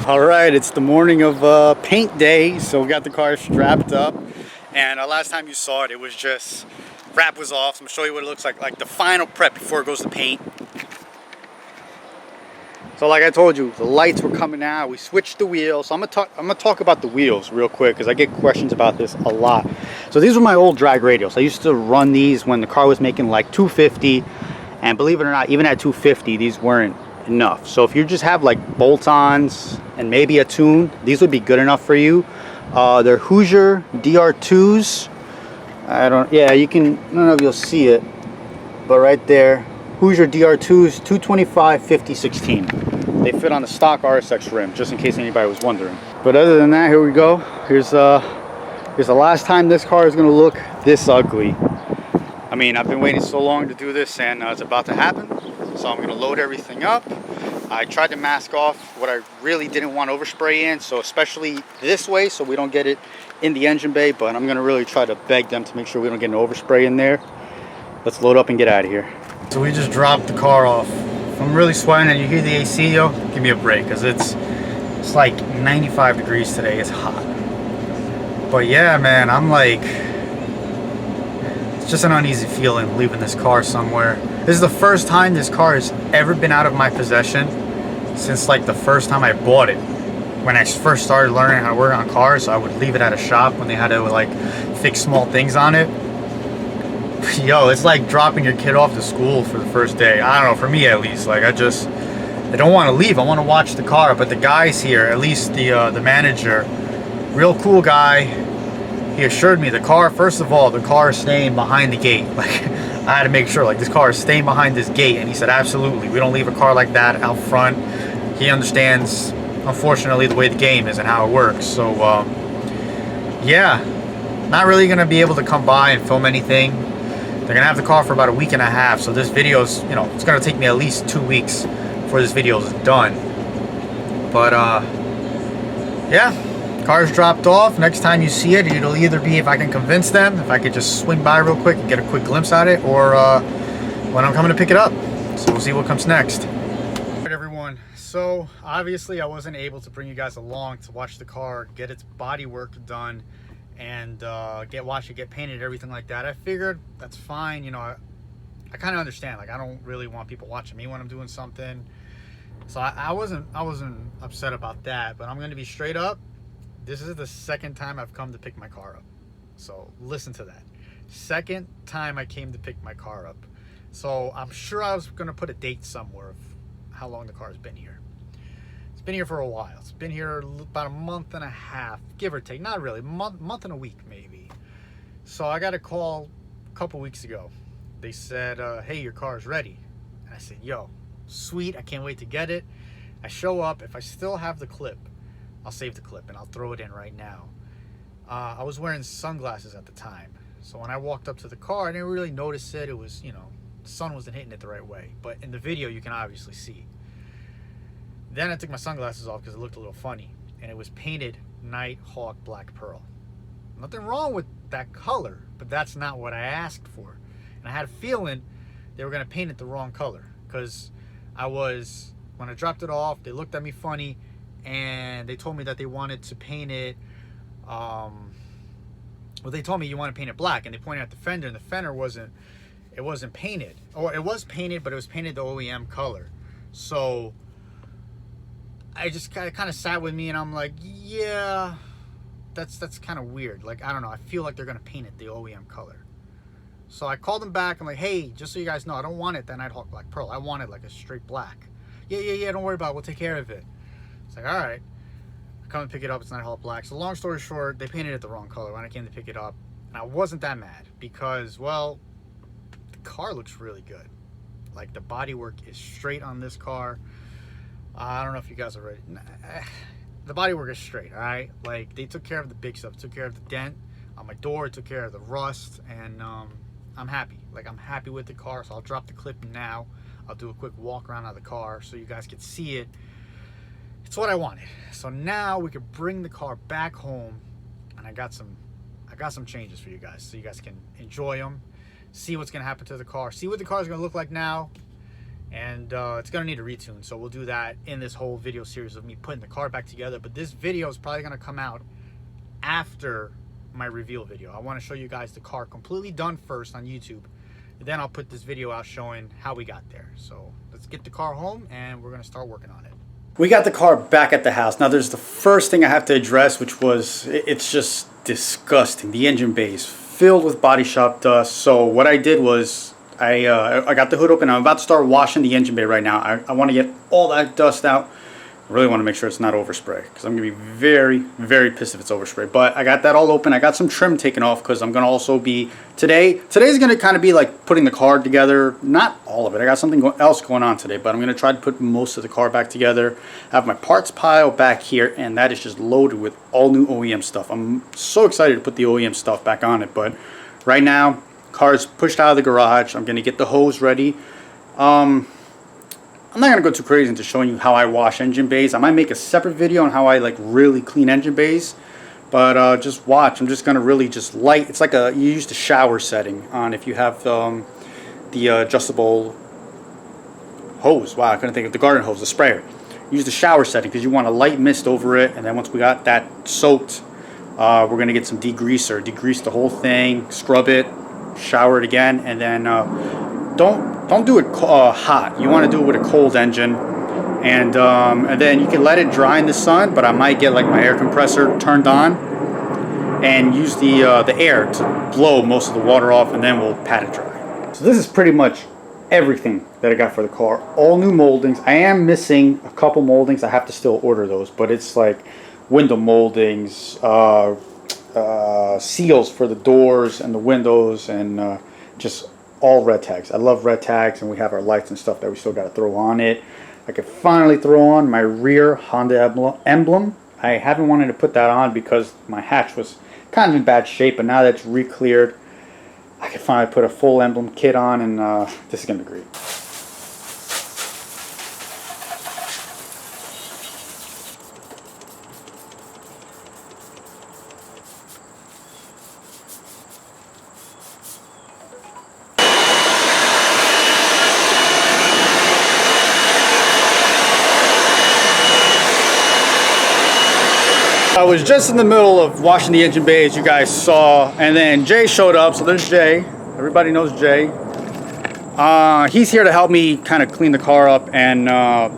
All right, it's the morning of paint day, so we got the car strapped up. And last time you saw it, it was just wrap was off. So I'm gonna show you what it looks like the final prep before it goes to paint. So like I told you, the lights were coming out. We switched the wheels. So I'm gonna talk about the wheels real quick because I get questions about this a lot. So these were my old drag radials. I used to run these when the car was making like 250, and believe it or not, even at 250, these weren't enough. So if you just have like bolt-ons and maybe a tune, these would be good enough for you. They're Hoosier DR2s. You can, I don't know if you'll see it, but right there, Hoosier DR2s, 225 50/16. They fit on the stock RSX rim, just in case anybody was wondering. But other than that, here we go. Here's the last time this car is gonna look this ugly. I mean, I've been waiting so long to do this, and it's about to happen. So I'm gonna load everything up. I tried to mask off what I really didn't want overspray in, so especially this way, so we don't get it in the engine bay, but I'm gonna really try to beg them to make sure we don't get an overspray in there. Let's load up and get out of here. So we just dropped the car off. If I'm really sweating and you hear the AC, yo, give me a break, because it's like 95 degrees today. It's hot. But yeah, man, I'm like, it's just an uneasy feeling leaving this car somewhere. This is the first time this car has ever been out of my possession since like the first time I bought it. When I first started learning how to work on cars, I would leave it at a shop when they had to like fix small things on it. Yo, it's like dropping your kid off to school for the first day. I don't know, for me at least. Like I don't want to leave. I want to watch the car. But the guys here, at least the manager, real cool guy. He assured me the car, first of all, the car is staying behind the gate. Like I had to make sure, like, this car is staying behind this gate. And he said, absolutely, we don't leave a car like that out front. He understands, unfortunately, the way the game is and how it works. So, yeah, not really going to be able to come by and film anything. They're going to have the car for about a week and a half. So this video's, you know, it's going to take me at least 2 weeks before this video is done. But, yeah. Car's dropped off. Next time you see it, it'll either be if I can convince them, if I could just swing by real quick and get a quick glimpse at it, or when I'm coming to pick it up. So we'll see what comes next. All right, everyone. So obviously I wasn't able to bring you guys along to watch the car get its body work done and watch it get painted, everything like that. I figured that's fine. You know, I kind of understand. Like I don't really want people watching me when I'm doing something. So I wasn't upset about that. But I'm going to be straight up. This is the second time I've come to pick my car up. So listen to that. Second time I came to pick my car up. So I'm sure I was gonna put a date somewhere of how long the car's been here. It's been here for a while. It's been here about a month and a half, give or take. Not really, month and a week maybe. So I got a call a couple weeks ago. They said, hey, your car's ready. And I said, yo, sweet, I can't wait to get it. I show up, if I still have the clip, I'll save the clip and I'll throw it in right now. I was wearing sunglasses at the time. So when I walked up to the car, I didn't really notice it. It was, you know, the sun wasn't hitting it the right way. But in the video, you can obviously see. Then I took my sunglasses off because it looked a little funny. And it was painted Nighthawk Black Pearl. Nothing wrong with that color, but that's not what I asked for. And I had a feeling they were going to paint it the wrong color. Because when I dropped it off, they looked at me funny. And they told me that they wanted to paint it, well, they told me you want to paint it black, and they pointed at the fender, and the fender wasn't painted. Or it was painted, but it was painted the OEM color. So I just kind of sat with me, and I'm like, yeah, that's kind of weird. Like, I don't know, I feel like they're going to paint it the OEM color. So I called them back. I'm like, hey, just so you guys know, I don't want it that Nighthawk Black Pearl. I want it like a straight black. Yeah, don't worry about it. We'll take care of it. It's like, all right, I come and pick it up. It's Nighthawk Black. So long story short, they painted it the wrong color when I came to pick it up. And I wasn't that mad because, well, the car looks really good. Like the bodywork is straight on this car. I don't know if you guys are ready. The bodywork is straight, all right? Like they took care of the big stuff, took care of the dent on my door, took care of the rust, and I'm happy. Like I'm happy with the car. So I'll drop the clip now. I'll do a quick walk around of the car so you guys can see it. It's what I wanted. So now we could bring the car back home, and I got some changes for you guys so you guys can enjoy them, see what's gonna happen to the car, see what the car is gonna look like now, and it's gonna need a retune. So we'll do that in this whole video series of me putting the car back together. But this video is probably gonna come out after my reveal video. I want to show you guys the car completely done first on YouTube, and then I'll put this video out showing how we got there. So let's get the car home and we're gonna start working on it. We got the car back at the house. Now there's the first thing I have to address, which was, it's just disgusting. The engine bay is filled with body shop dust. So what I did was I got the hood open. I'm about to start washing the engine bay right now. I want to get all that dust out. I really want to make sure it's not overspray, because I'm going to be very, very pissed if it's overspray. But I got that all open. I got some trim taken off, because I'm going to also be, today's going to kind of be like putting the car together. Not all of it. I got something else going on today, but I'm going to try to put most of the car back together. I have my parts pile back here, and that is just loaded with all new OEM stuff. I'm so excited to put the OEM stuff back on it, but right now, car's pushed out of the garage. I'm going to get the hose ready. I'm not going to go too crazy into showing you how I wash engine bays. I might make a separate video on how I like really clean engine bays. But just watch. I'm just going to really just light. It's like you use the shower setting on if you have the adjustable hose. Wow, I couldn't think of the garden hose, the sprayer. Use the shower setting because you want a light mist over it. And then once we got that soaked, we're going to get some degreaser. Degrease the whole thing, scrub it, shower it again, and then don't do it hot. You want to do it with a cold engine, and then you can let it dry in the sun. But I might get like my air compressor turned on and use the air to blow most of the water off, and then we'll pat it dry. So this is pretty much everything that I got for the car. All new moldings. I am missing a couple moldings. I have to still order those, but it's like window moldings, seals for the doors and the windows, and just all red tags. I love red tags, and we have our lights and stuff that we still got to throw on it. I could finally throw on my rear Honda emblem. I haven't wanted to put that on because my hatch was kind of in bad shape, but now that it's re-cleared, I can finally put a full emblem kit on, and this is going to be great. I was just in the middle of washing the engine bay, as you guys saw, and then Jay showed up. So there's Jay. Everybody knows Jay. He's here to help me kind of clean the car up and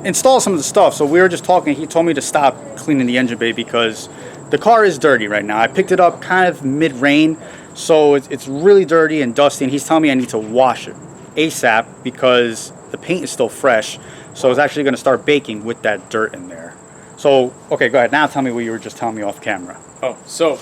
install some of the stuff. So we were just talking. He told me to stop cleaning the engine bay because the car is dirty right now. I picked it up kind of mid-rain, so it's really dirty and dusty, and he's telling me I need to wash it ASAP because the paint is still fresh. So it's actually going to start baking with that dirt in there. So, okay, go ahead. Now tell me what you were just telling me off camera. Oh, so,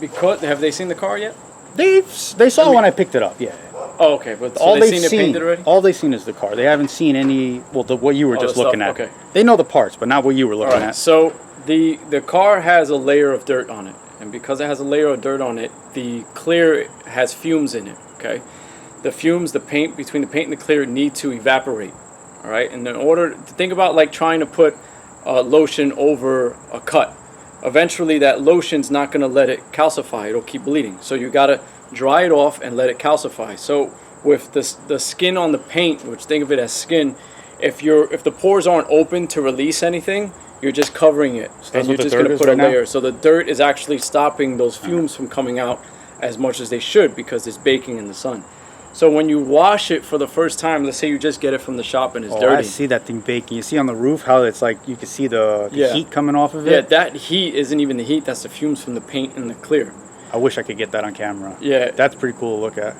because, have they seen the car yet? They saw when I picked it up, yeah. Oh, okay, but so they've seen it painted already? All they've seen is the car. They haven't seen any, well, what you were just looking at. Okay. They know the parts, but not what you were looking at. So, the car has a layer of dirt on it. And because it has a layer of dirt on it, the clear has fumes in it, okay? The fumes, the paint, between the paint and the clear need to evaporate, all right? And in order to think about like trying to put lotion over a cut, eventually that lotion's not going to let it calcify. It'll keep bleeding. So you got to dry it off and let it calcify. So with the skin on the paint, which think of it as skin, if the pores aren't open to release anything, you're just covering it, so and you're just going to put a layer. So the dirt is actually stopping those fumes from coming out as much as they should because it's baking in the sun. So when you wash it for the first time, let's say you just get it from the shop and it's dirty. I see that thing baking. You see on the roof how it's like you can see the heat coming off of it? Yeah, that heat isn't even the heat. That's the fumes from the paint and the clear. I wish I could get that on camera. Yeah. That's pretty cool to look at.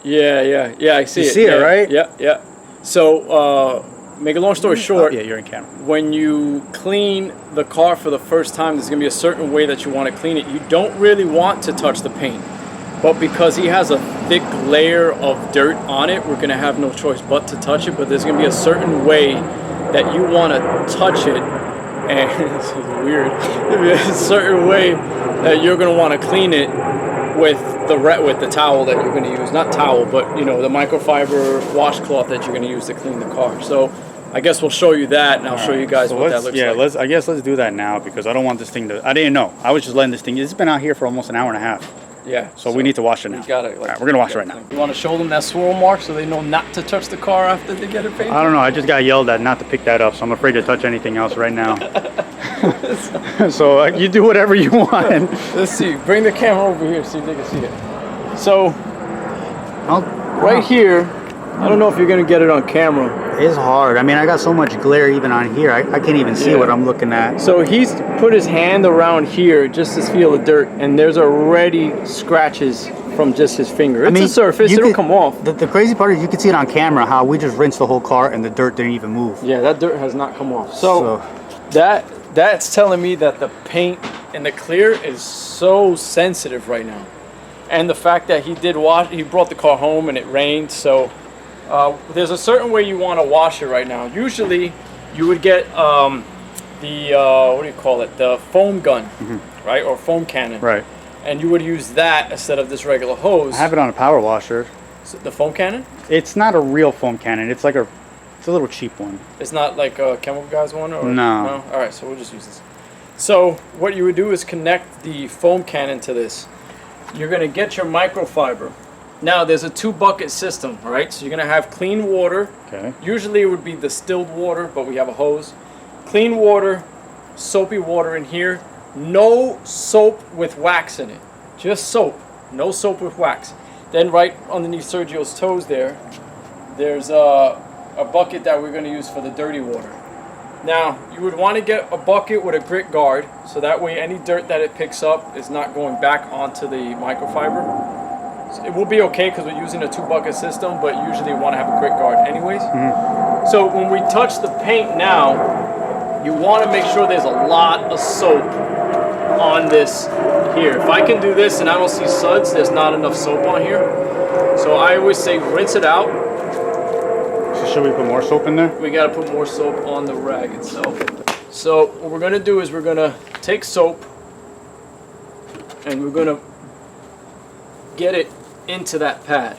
Yeah, I see it. You see it, right? Yeah. So, make a long story short. Yeah, you're in camera. When you clean the car for the first time, there's going to be a certain way that you want to clean it. You don't really want to touch the paint. But because he has a thick layer of dirt on it, we're going to have no choice but to touch it. But there's going to be a certain way that you want to touch it. And this is weird. There's a certain way that you're going to want to clean it with the towel that you're going to use. Not towel, but the microfiber washcloth that you're going to use to clean the car. So I guess we'll show you that, and I'll show you guys what that looks like. I guess let's do that now because I don't want this thing to... I didn't know. I was just letting this thing... It's been out here for almost an hour and a half. Yeah. So we need to wash it now. We gotta, All right, we're gonna wash it right now. You want to show them that swirl mark so they know not to touch the car after they get it painted? I don't know. I just got yelled at not to pick that up, so I'm afraid to touch anything else right now. So you do whatever you want. Let's see. Bring the camera over here, see if they can see it. So right here, I don't know if you're gonna get it on camera. It's hard. I mean, I got so much glare even on here. I can't even see what I'm looking at. So he's put his hand around here just to feel the dirt, and there's already scratches from just his finger. It's a surface, it'll come off. The crazy part is you can see it on camera how we just rinsed the whole car and the dirt didn't even move. Yeah, that dirt has not come off. So that's telling me that the paint and the clear is so sensitive right now. And the fact that he brought the car home and it rained, so there's a certain way you want to wash it right now. Usually you would get what do you call it, the foam gun, right, or foam cannon, right, and you would use that instead of this regular hose. I have it on a power washer. So the foam cannon? It's not a real foam cannon. It's like it's a little cheap one. It's not like a Chemical Guys one? Or no. All right, so we'll just use this. So what you would do is connect the foam cannon to this. You're going to get your microfiber. Now there's a 2-bucket system, all right? So you're going to have clean water. Okay. Usually it would be distilled water, but we have a hose. Clean water, soapy water in here. No soap with wax in it. Just soap. No soap with wax. Then right underneath Sergio's toes there's a bucket that we're going to use for the dirty water. Now, you would want to get a bucket with a grit guard, so that way any dirt that it picks up is not going back onto the microfiber. So it will be okay because we're using a 2-bucket system, but usually you want to have a grit guard anyways. So when we touch the paint now, you want to make sure there's a lot of soap on this here. If I can do this and I don't see suds, there's not enough soap on here. So I always say rinse it out. Should we put more soap in there? We got to put more soap on the rag itself. So what we're going to do is we're going to take soap and we're going to get it into that pad.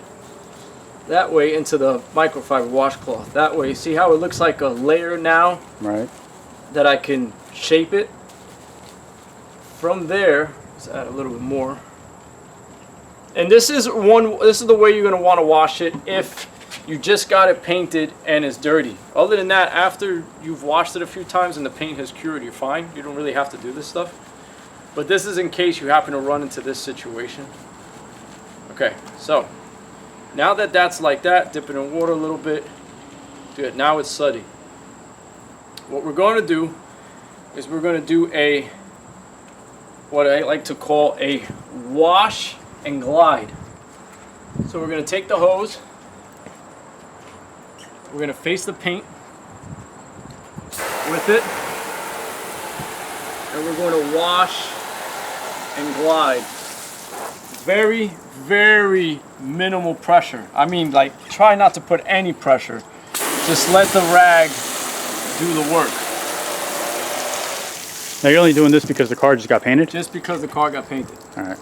That way, into the microfiber washcloth. That way, see how it looks like a layer now? Right. That I can shape it. From there, let's add a little bit more. And this is the way you're going to want to wash it if you just got it painted and it's dirty. Other than that, after you've washed it a few times and the paint has cured, you're fine. You don't really have to do this stuff. But this is in case you happen to run into this situation. Okay, so now that that's like that, dip it in water a little bit. Good, now it's suddy. What we're going to do is we're going to do what I like to call a wash and glide. So we're going to take the hose. We're going to face the paint with it, and we're going to wash and glide. Very, very minimal pressure. I mean, like, try not to put any pressure. Just let the rag do the work. Now you're only doing this because the car just got painted? Just because the car got painted. All right.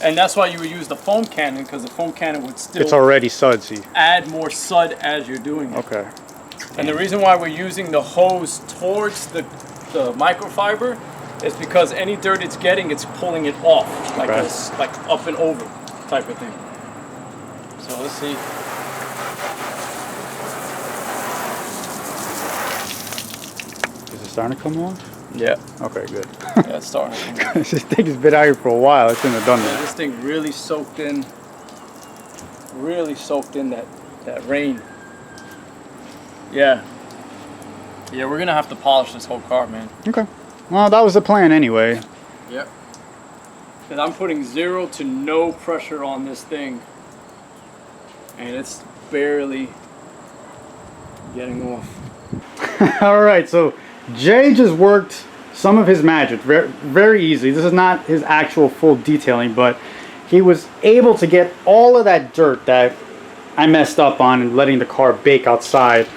And that's why you would use the foam cannon, because the foam cannon would still... It's already sudsy. ...add more sud as you're doing it. Okay. And the reason why we're using the hose towards the microfiber is because any dirt it's getting, it's pulling it off. Like this, like up and over type of thing. So let's see. Is it starting to come off? Yeah. Okay, good. Yeah, it's starting to come off. This thing has been out here for a while. It shouldn't have done that. This thing really soaked in that rain. Yeah. Yeah, we're gonna have to polish this whole car, man. Okay. Well, that was the plan anyway. Yep. And I'm putting 0 to no pressure on this thing. And it's barely getting off. All right, so Jay just worked some of his magic very, very easily. This is not his actual full detailing, but he was able to get all of that dirt that I messed up on and letting the car bake outside.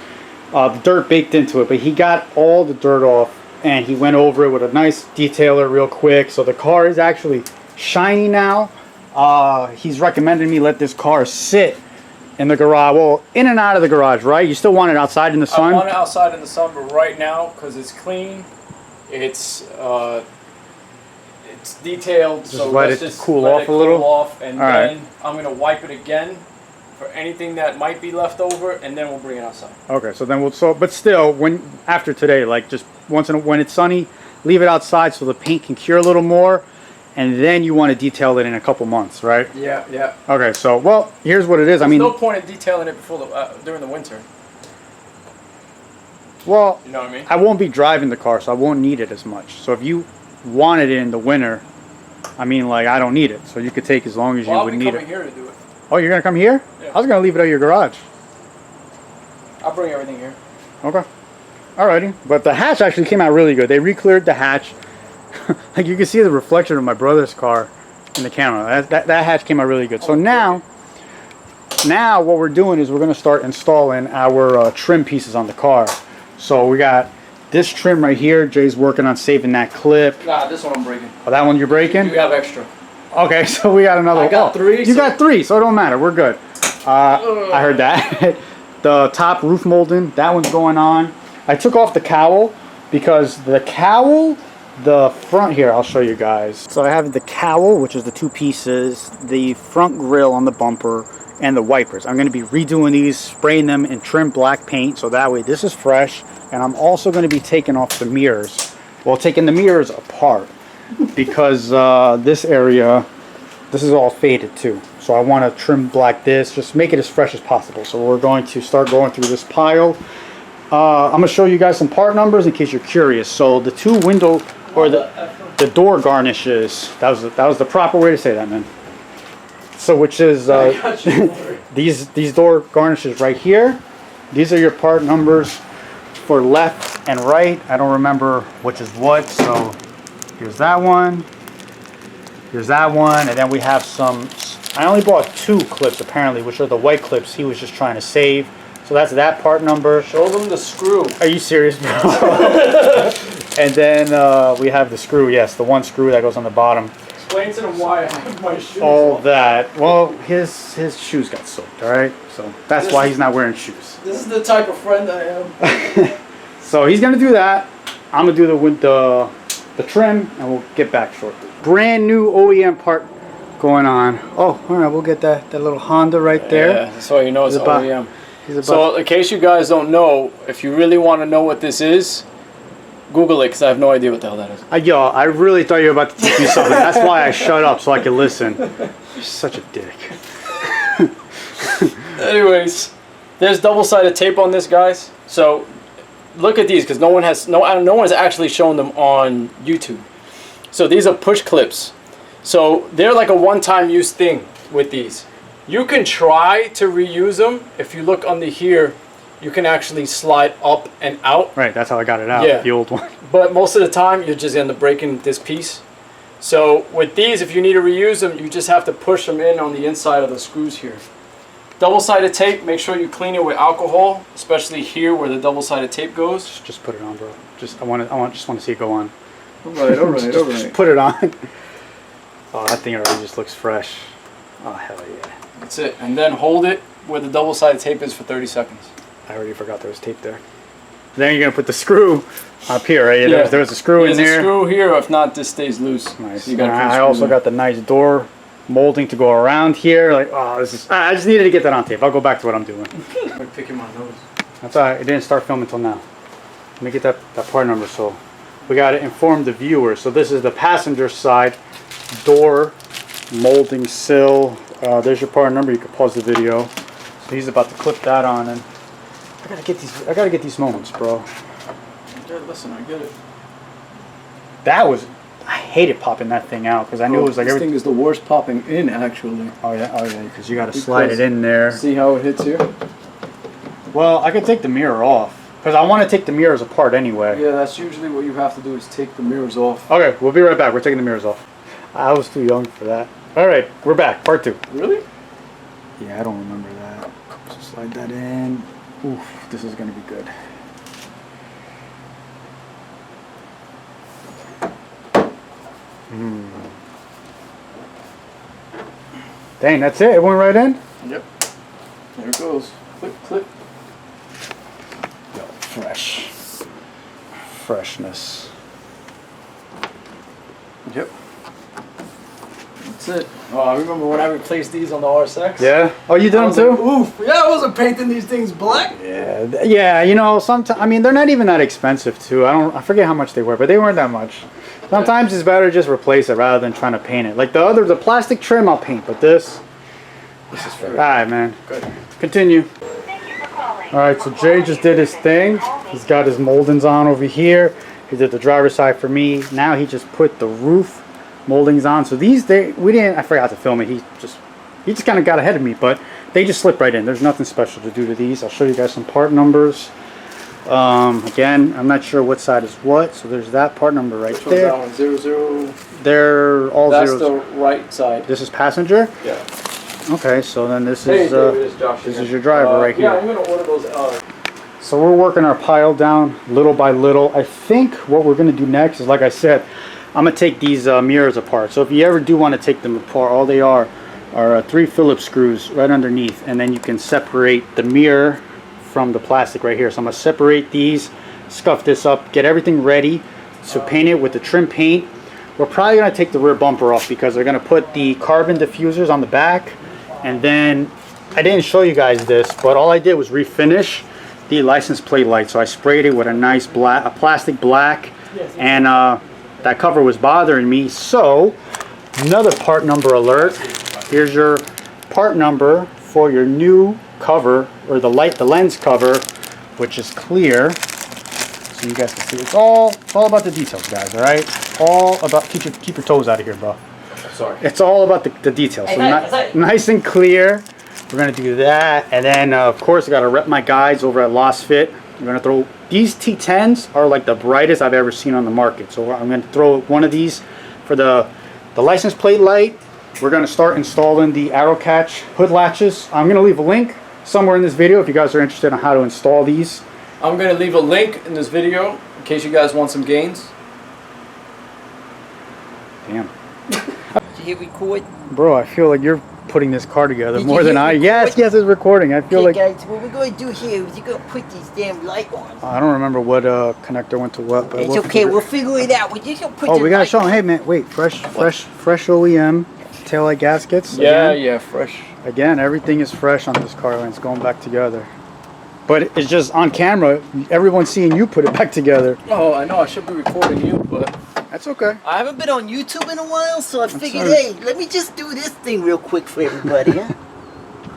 The dirt baked into it, but he got all the dirt off and he went over it with a nice detailer real quick. So the car is actually shiny now. He's recommended me let this car sit in the garage, well, in and out of the garage, right? You still want it outside in the sun? I want it outside in the sun, but right now, because it's clean, It's detailed, Just so let let's it just cool let off it a little? cool off, and All right. then I'm gonna wipe it again for anything that might be left over, and then we'll bring it outside. Okay, so then but still, after today, like just when it's sunny, leave it outside so the paint can cure a little more, and then you want to detail it in a couple months, right? Yeah, yeah. Okay, so well, here's what it is. There's I mean, no point in detailing it before during the winter. well, You know what I mean? I won't be driving the car, so I won't need it as much. So if you wanted it in the winter, I mean, like I don't need it, so you could take as long as you I'll would be need coming it. here to do it. Oh, you're gonna come here? Yeah. I was gonna leave it at your garage. I'll bring everything here. Okay. Alrighty. But the hatch actually came out really good. They re-cleared the hatch. Like you can see the reflection of my brother's car in the camera. That hatch came out really good. So now what we're doing is we're going to start installing our trim pieces on the car. So we got this trim right here. Jay's working on saving that clip. Nah, this one I'm breaking. Oh, that one you're breaking? You have extra. Okay, so we got another. I got three, You so- got three, so it don't matter. We're good. I heard that. The top roof molding, that one's going on. I took off the cowl because the front here, I'll show you guys. So I have the cowl, which is the two pieces, the front grille on the bumper, and the wipers. I'm going to be redoing these, spraying them in trim black paint, so that way this is fresh. And I'm also going to be taking off the mirrors. Well, taking the mirrors apart because this area, this is all faded too. So I want to trim black this, just make it as fresh as possible. So we're going to start going through this pile. I'm going to show you guys some part numbers in case you're curious. So the two window or the door garnishes, that was the proper way to say that, man. So which is these door garnishes right here. These are your part numbers for left and right. I don't remember which is what. So here's that one. Here's that one, and then we have some. I only bought 2 clips apparently, which are the white clips he was just trying to save. So that's that part number. Show them the screw. Are you serious, bro? And then we have the screw. Yes, the one screw that goes on the bottom. Explain to them why I have my shoes All off. that. Well, his shoes got soaked. All right, so that's why he's not wearing shoes. This is the type of friend I am. So he's gonna do that. I'm gonna do the trim, and we'll get back shortly. Brand new OEM part going on. Oh, all right, we'll get that little Honda right there. Yeah, so you know it's He's about- OEM. He's about, So in case you guys don't know, if you really want to know what this is, Google it, because I have no idea what the hell that is. yo, I really thought you were about to teach me something. That's why I shut up so I could listen. You're such a dick. Anyways, there's double-sided tape on this, guys. So look at these, because no one has actually shown them on YouTube. So these are push clips. So they're like a one-time use thing with these. You can try to reuse them. If you look under here, you can actually slide up and out. Right, that's how I got it out. Yeah. The old one. But most of the time, you're just end up breaking this piece. So with these, if you need to reuse them, you just have to push them in on the inside of the screws here. Double-sided tape, make sure you clean it with alcohol, especially here where the double-sided tape goes. Just put it on, bro. Just want to see it go on. Alright, Just put it on. Oh, that thing already just looks fresh. Oh, hell yeah. That's it. And then hold it where the double-sided tape is for 30 seconds. I already forgot there was tape there. Then you're going to put the screw up here, right? Yeah. There's a screw in There's there. a screw here, if not, this stays loose. Nice. So you gotta put a I screw also in. got the nice door molding to go around here. Like, oh, this is. I just needed to get that on tape. I'll go back to what I'm doing. I'm picking my nose. That's all right. It didn't start filming until now. Let me get that part number. So we got to inform the viewer. So this is the passenger side door molding sill. There's your part number. You can pause the video. So he's about to clip that on, and I gotta get these moments, bro. Yeah, listen, I get it. I hated popping that thing out because I knew it was like this everything. thing is the worst popping in, actually. Oh yeah, because you got to slide it in there. See how it hits here? Well, I could take the mirror off because I want to take the mirrors apart anyway. Yeah, that's usually what you have to do is take the mirrors off. Okay, we'll be right back. We're taking the mirrors off. I was too young for that. All right, we're back. Part 2. Really? Yeah, I don't remember that. So slide that in. Oof, this is gonna be good. Dang, that's it. It went right in. Yep. There it goes. Clip, clip. Yo, freshness. Yep. That's it. Oh, I remember when I replaced these on the RSX. Yeah. Oh, you did them too? Like, oof. Yeah, I wasn't painting these things black. Yeah. Yeah. You know, sometimes I mean they're not even that expensive too. I forget how much they were, but they weren't that much. Sometimes it's better to just replace it rather than trying to paint it. Like the plastic trim I'll paint, but this is for. All right, man. Good. Continue. All right, so Jay just did his thing. He's got his moldings on over here. He did the driver's side for me. Now he just put the roof moldings on. So these, I forgot to film it. He just kind of got ahead of me, but they just slip right in. There's nothing special to do to these. I'll show you guys some part numbers. Again, I'm not sure what side is what. So there's that part number right there. Which one's that one? 00. They're all That's zeros. the right side. This is passenger. Yeah. Okay, so then this Hey, is David, it's Josh this again. is your driver right here. Yeah, I'm gonna order those. So we're working our pile down little by little. I think what we're gonna do next is, like I said, I'm gonna take these mirrors apart. So if you ever do want to take them apart, all they are 3 Phillips screws right underneath, and then you can separate the mirror from the plastic right here. So I'm gonna separate these, scuff this up, get everything ready to paint it with the trim paint. We're probably gonna take the rear bumper off because they're gonna put the carbon diffusers on the back. And then, I didn't show you guys this, but all I did was refinish the license plate light. So I sprayed it with a nice plastic black, and that cover was bothering me. So, another part number alert. Here's your part number for your new cover, or the lens cover, which is clear. So you guys can see it's all about the details, guys. All right, all about keep your toes out of here, bro. Sorry. It's all about the details. So nice and clear. We're gonna do that, and then of course I gotta rep my guys over at Lost Fit. I'm gonna throw these T10s are like the brightest I've ever seen on the market. So I'm gonna throw one of these for the license plate light. We're gonna start installing the arrow catch hood latches. I'm gonna leave a link somewhere in this video if you guys are interested in how to install these. I'm gonna leave a link in this video in case you guys want some gains. Damn. Did you hit record? Bro, I feel like you're putting this car together Did more you than hit I. record? Yes, it's recording. I feel Okay, like guys, what we're going to do here is you're going to put this damn light on. I don't remember what connector went to what, but It's okay, we'll figure it out. We're just going to put Oh, the we gotta light show them. on. Hey, man, wait, fresh OEM taillight gaskets. Yeah, fresh. Again, everything is fresh on this car, and it's going back together. But it's just on camera. Everyone's seeing you put it back together. Oh, I know. I should be recording you, but That's okay. I haven't been on YouTube in a while, so I figured, alright. hey, let me just do this thing real quick for everybody, huh?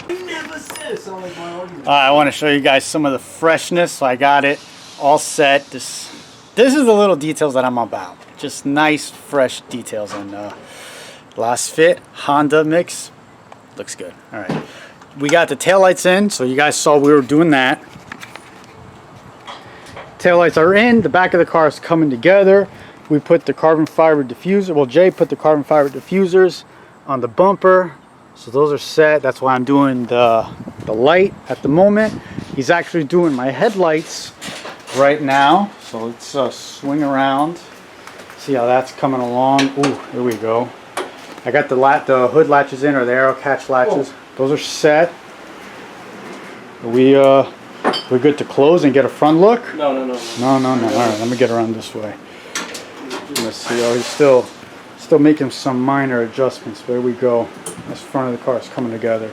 you never said it sounded like my audio. I want to show you guys some of the freshness. So I got it all set. This is the little details that I'm about. Just nice, fresh details. And Last Fit Honda mix looks good. All right, we got the taillights in. So you guys saw we were doing that. Taillights are in. The back of the car is coming together. We put the carbon fiber diffuser. Well, Jay put the carbon fiber diffusers on the bumper. So those are set. That's why I'm doing the light at the moment. He's actually doing my headlights right now. So let's swing around. See how that's coming along. Ooh, here we go. I got the hood latches in, or the arrow catch latches. Those are set. We're good to close and get a front look. No. No. All right, let me get around this way. Let's see. Oh, he's still making some minor adjustments. There we go. This front of the car is coming together.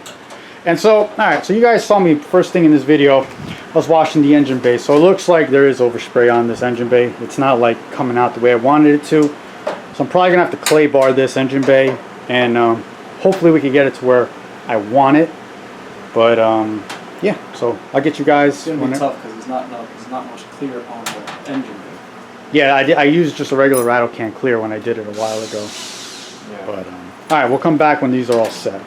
And so, all right. So you guys saw me first thing in this video. I was washing the engine bay. So it looks like there is overspray on this engine bay. It's not like coming out the way I wanted it to. So I'm probably gonna have to clay bar this engine bay, and hopefully we can get it to where I want it. But yeah. So I'll get you guys. It's gonna be tough because there's not much clear on the engine. Yeah, I used just a regular rattle can clear when I did it a while ago. Yeah. But all right, we'll come back when these are all set.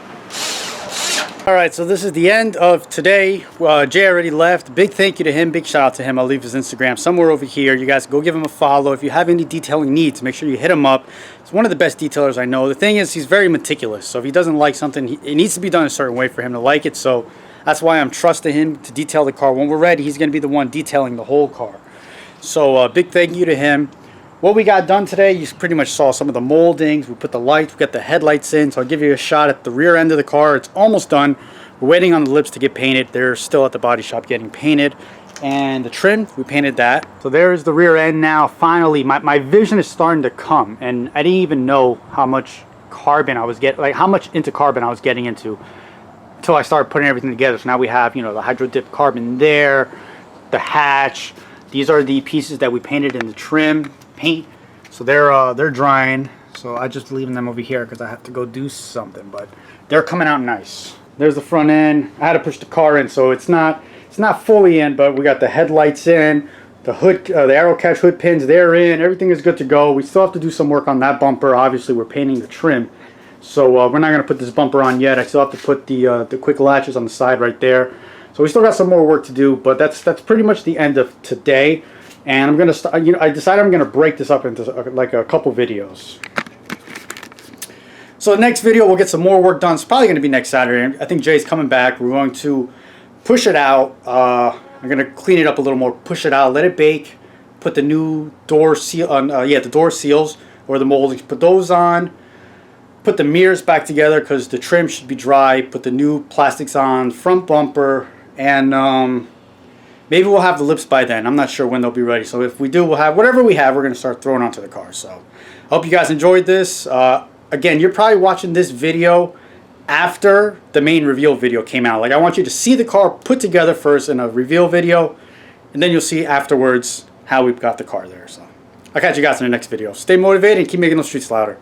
All right, so this is the end of today. Jay already left. Big thank you to him. Big shout out to him. I'll leave his Instagram somewhere over here. You guys go give him a follow. If you have any detailing needs, make sure you hit him up. He's one of the best detailers I know. The thing is, he's very meticulous. So if he doesn't like something, it needs to be done a certain way for him to like it. So that's why I'm trusting him to detail the car. When we're ready, he's going to be the one detailing the whole car. So big thank you to him. What we got done today, you pretty much saw some of the moldings. We put the lights, we got the headlights in. So I'll give you a shot at the rear end of the car. It's almost done. We're waiting on the lips to get painted. They're still at the body shop getting painted. and the trim, we painted that. So there's the rear end now. Finally, my vision is starting to come, and I didn't even know how much carbon I was getting, like how much into carbon I was getting into until I started putting everything together. So now we have, you know, the hydro dip carbon there, the hatch. These are the pieces that we painted in the trim paint. So they're drying. So I just leaving them over here because I have to go do something, but they're coming out nice. There's the front end. I had to push the car in, so it's not fully in, but we got the headlights in, the hood, the aero catch hood pins, they're in. Everything is good to go. We still have to do some work on that bumper. Obviously, we're painting the trim, so we're not going to put this bumper on yet. I still have to put the quick latches on the side right there. So we still got some more work to do, but that's pretty much the end of today. And I'm gonna I decided I'm gonna break this up into like a couple videos. So the next video we'll get some more work done. It's probably going to be next Saturday. I think Jay's coming back. We're going to push it out. I'm going to clean it up a little more, push it out, let it bake, put the new door seal on, the door seals or the moldings, put those on, put the mirrors back together because the trim should be dry, put the new plastics on, front bumper, and maybe we'll have the lips by then. I'm not sure when they'll be ready. So if we do, we'll have whatever we have, we're going to start throwing onto the car. So I hope you guys enjoyed this. Again, you're probably watching this video after the main reveal video came out. Like, I want you to see the car put together first in a reveal video, and then you'll see afterwards how we've got the car there. So I'll catch you guys in the next video. Stay motivated and keep making those streets louder.